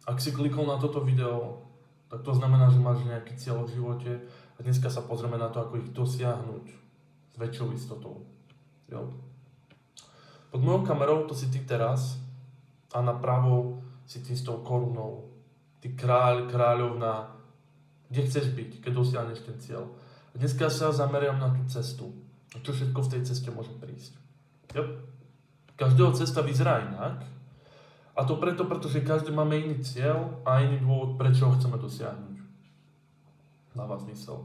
Ak si klikol na toto video, tak to znamená, že máš nejaký cieľ v živote a dneska sa pozrieme na to, ako ich dosiahnuť s väčšou istotou. Jo. Pod mojou kamerou to si ty teraz a napravo si ty s tou korunou. Ty kráľ, kráľovna, kde chceš byť, keď dosiahneš ten cieľ. A dneska sa zameriam na tú cestu. A čo všetko v tej ceste môže prísť. Jo. Každého cesta vyzerá inak. A to preto, pretože každý máme iný cieľ a iný dôvod, prečo ho chceme dosiahnuť. Dáva zmysel.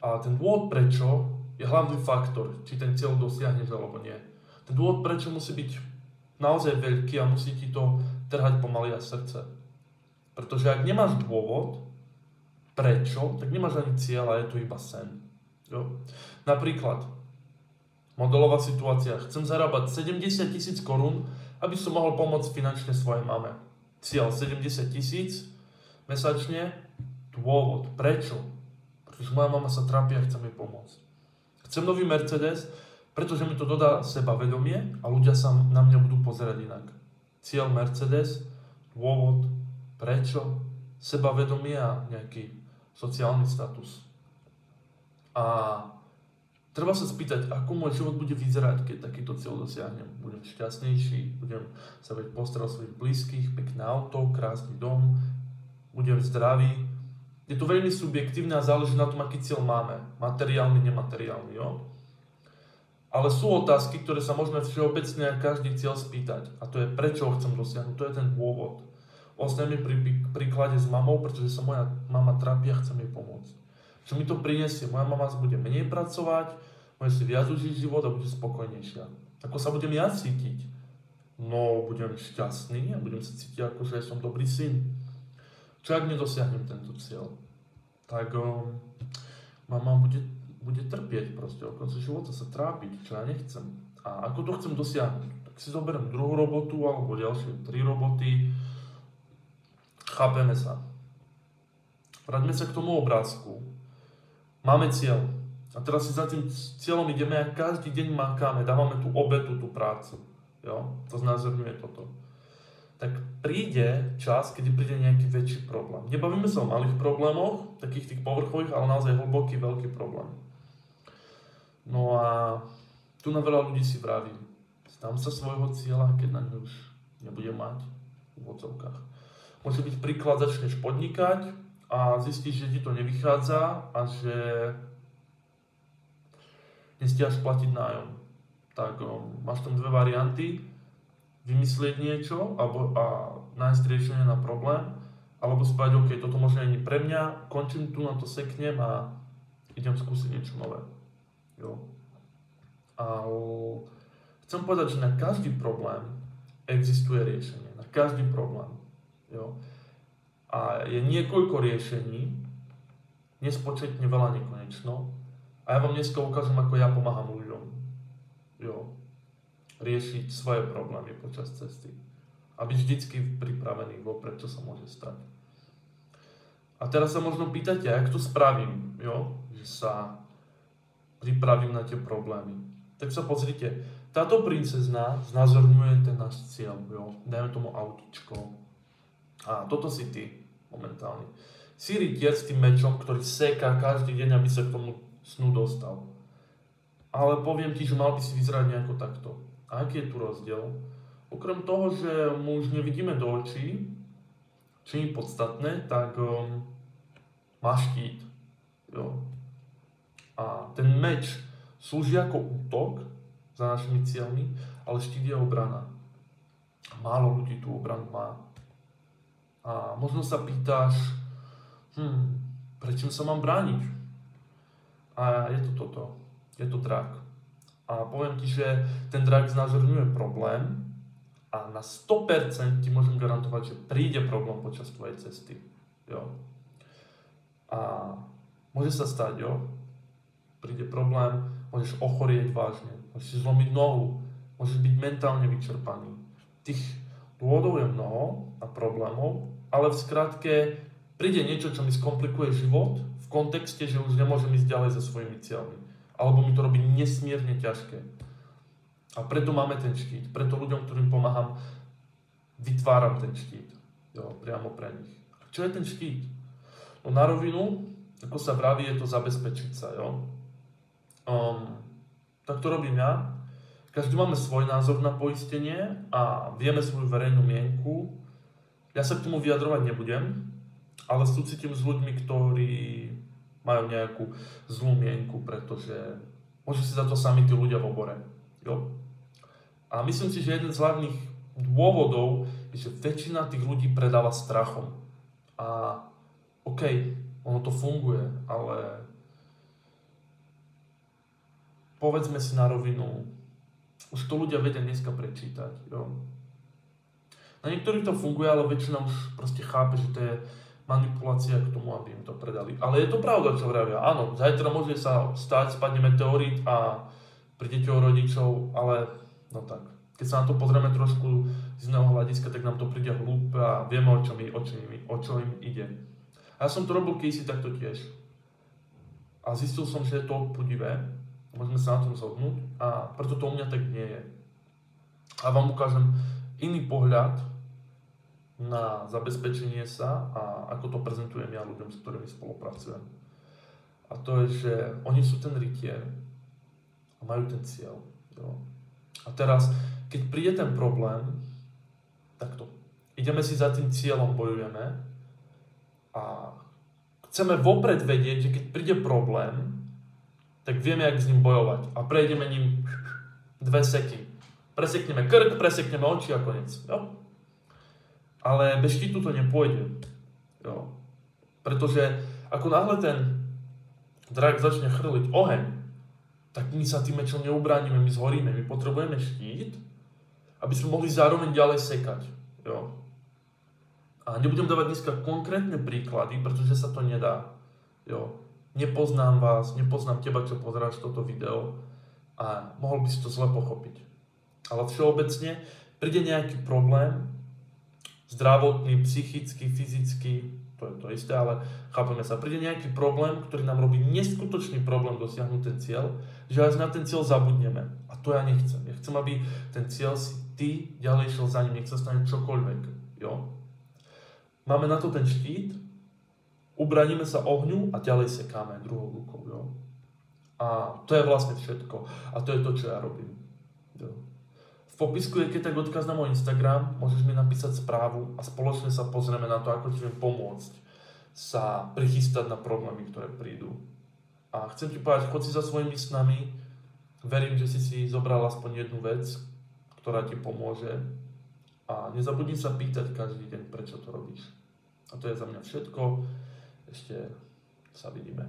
A ten dôvod prečo je hlavný faktor, či ten cieľ dosiahneš alebo nie. Ten dôvod prečo musí byť naozaj veľký a musí ti to trhať pomaly a srdce. Pretože ak nemáš dôvod, prečo, tak nemáš ani cieľ a je to iba sen. Jo? Napríklad, modelová situácia. Chcem zarábať 70 000 korún, aby som mohol pomôcť finančne svojej mame. Cieľ 70 000 mesačne. Dôvod. Prečo? Pretože moja mama sa trápi a chcem jej pomôcť. Chcem nový Mercedes, pretože mi to dodá sebavedomie a ľudia sa na mňa budú pozerať inak. Cieľ Mercedes, dôvod, prečo, sebavedomie a nejaký sociálny status. A treba sa spýtať, ako môj život bude vyzerať, keď takýto cieľ dosiahnem. Budem šťastnejší, budem sa vedieť postarať o svojich blízkych, pekné auto, krásny dom, budem zdravý. Je to veľmi subjektívne a záleží na tom, aký cieľ máme. Materiálny, nemateriálny, jo? Ale sú otázky, ktoré sa môžeme všeobecne a každý cieľ spýtať. A to je, prečo ho chcem dosiahnuť. To je ten dôvod. Ostaňme pri príklade s mamou, pretože sa moja mama trápi a chcem jej pomôcť. Čo mi to prinesie? Moja mama bude menej pracovať, bude si viac užiť život a bude spokojnejšia. Ako sa budem ja cítiť? No, budem šťastný a budem sa cítiť ako, že som dobrý syn. Čo ak nedosiahnem tento cieľ? Tak mama bude trpieť proste, o koncu života sa trápiť, čo ja nechcem. A ako to chcem dosiahnuť? Tak si zoberiem druhú robotu alebo ďalšie 3 roboty. Chápeme sa. Vráťme sa k tomu obrázku. Máme cieľ. A teraz si za tým cieľom ideme a každý deň makáme, dávame tú obetu, tú prácu. Jo? To znázorňuje toto. Tak príde čas, kedy príde nejaký väčší problém. Nebavíme sa o malých problémoch, takých tých povrchových, ale naozaj hlboký, veľký problém. No a tu na veľa ľudí si vraví, tam sa svojho cieľa, keď na ňu už nebude mať v úvodzovkách. Môže byť príklad, začneš podnikať, a zistíš, že ti to nevychádza a že nestíhaš platiť nájom. Tak máš tam 2 varianty. Vymyslieť niečo a nájsť riešenie na problém, alebo si povedať, OK, toto možno nie je pre mňa, končím tu, na to seknem a idem skúsiť niečo nové. Jo. A chcem povedať, že na každý problém existuje riešenie. Na každý problém. Jo. A je niekoľko riešení, nespočetne veľa, nekonečno. A ja vám dneska ukážem, ako ja pomáham ľuďom. Jo. Riešiť svoje problémy počas cesty. A byť vždycky pripravený vopred, čo sa môže stať. A teraz sa možno pýtate, jak to spravím, jo? Že sa pripravím na tie problémy. Tak sa pozrite, táto princezna znázorňuje ten náš cieľ, jo? Dajme tomu autičko. A toto si ty, momentálne. Si rytier s tým mečom, ktorý seká každý deň, aby sa k tomu snu dostal. Ale poviem ti, že mal by si vyzerať nejako takto. A aký je tu rozdiel? Okrem toho, že mu už nevidíme do očí, čo je podstatné, tak má štít. Jo. A ten meč slúži ako útok za našimi cieľmi, ale štít je obrana. Málo ľudí tú obranu má. A možno sa pýtaš, prečo sa mám brániť? A je to toto. Je to drak. A poviem ti, že ten drak znázorňuje problém a na 100% ti môžem garantovať, že príde problém počas tvojej cesty. Jo. A môže sa stať, jo. Príde problém, môžeš ochorieť vážne, môžeš si zlomiť nohu, môžeš byť mentálne vyčerpaný. Tých dôvodov je mnoho a problémov, ale v skratke príde niečo, čo mi skomplikuje život v kontexte, že už nemôžem ísť ďalej za svojimi cieľmi. Alebo mi to robí nesmierne ťažké. A preto máme ten štít. Preto ľuďom, ktorým pomáham, vytváram ten štít. Jo, priamo pre nich. Čo je ten štít? No na rovinu, ako sa vraví, je to zabezpečiť sa, jo. Tak to robím ja. Každý máme svoj názor na poistenie a vieme svoju verejnú mienku. Ja sa k tomu vyjadrovať nebudem, ale súcitím s ľuďmi, ktorí majú nejakú zlú mienku, pretože môžu si za to sami tí ľudia v obore. Jo? A myslím si, že jeden z hlavných dôvodov je, že väčšina tých ľudí predáva strachom. A OK, ono to funguje, ale povedzme si na rovinu, už to ľudia vedia dneska prečítať. Jo? Na niektorých to funguje, ale väčšina už proste chápe, že to je manipulácia k tomu, aby im to predali. Ale je to pravda, čo vravia. Áno, zajtra môže sa stať, spadne meteorít a prídete o rodičov, ale no tak. Keď sa na to pozrieme trošku z iného hľadiska, tak nám to príde hlúpe a vieme, o čo im ide. A ja som to robil kedysi takto tiež. A zistil som, že je to odpudivé. Môžeme sa na tom zhodnúť a preto to u mňa tak nie je. A vám ukážem iný pohľad na zabezpečenie sa a ako to prezentujem ja ľuďom, s ktorými spolupracujem. A to je, že oni sú ten rytier a majú ten cieľ. Jo. A teraz, keď príde ten problém, takto. Ideme si za tým cieľom, bojujeme a chceme vopred vedieť, že keď príde problém, tak vieme, jak s ním bojovať. A prejdeme ním 2 seky. Presekneme krk, presekneme oči a koniec. Jo? Ale bez štítu to nepôjde. Jo? Pretože ako náhle ten drak začne chrliť oheň, tak my sa tým mečom neubránime, my zhoríme. My potrebujeme štít, aby sme mohli zároveň ďalej sekať. Jo? A nebudem dávať dneska konkrétne príklady, pretože sa to nedá. Jo? Nepoznám vás, nepoznám teba, čo pozeráš toto video a mohol by si to zle pochopiť. Ale všeobecne príde nejaký problém, zdravotný, psychický, fyzický, to je to isté, ale chápeme sa, príde nejaký problém, ktorý nám robí neskutočný problém dosiahnuť ten cieľ, že až na ten cieľ zabudneme. A to ja nechcem. Ja chcem, aby ten cieľ si ty ďalej šiel za ním, nech sa stane čokoľvek. Jo? Máme na to ten štít, ubraníme sa ohňu a ďalej sekáme druhou rukou. Jo? A to je vlastne všetko. A to je to, čo ja robím. Jo? V popisku je keď tak odkaz na môj Instagram, môžeš mi napísať správu a spoločne sa pozrieme na to, ako ti viem pomôcť sa prichystať na problémy, ktoré prídu. A chcem ti povedať, chod si za svojimi snami, verím, že si zobral aspoň jednu vec, ktorá ti pomôže a nezabudni sa pýtať každý deň, prečo to robíš. A to je za mňa všetko, ešte sa vidíme.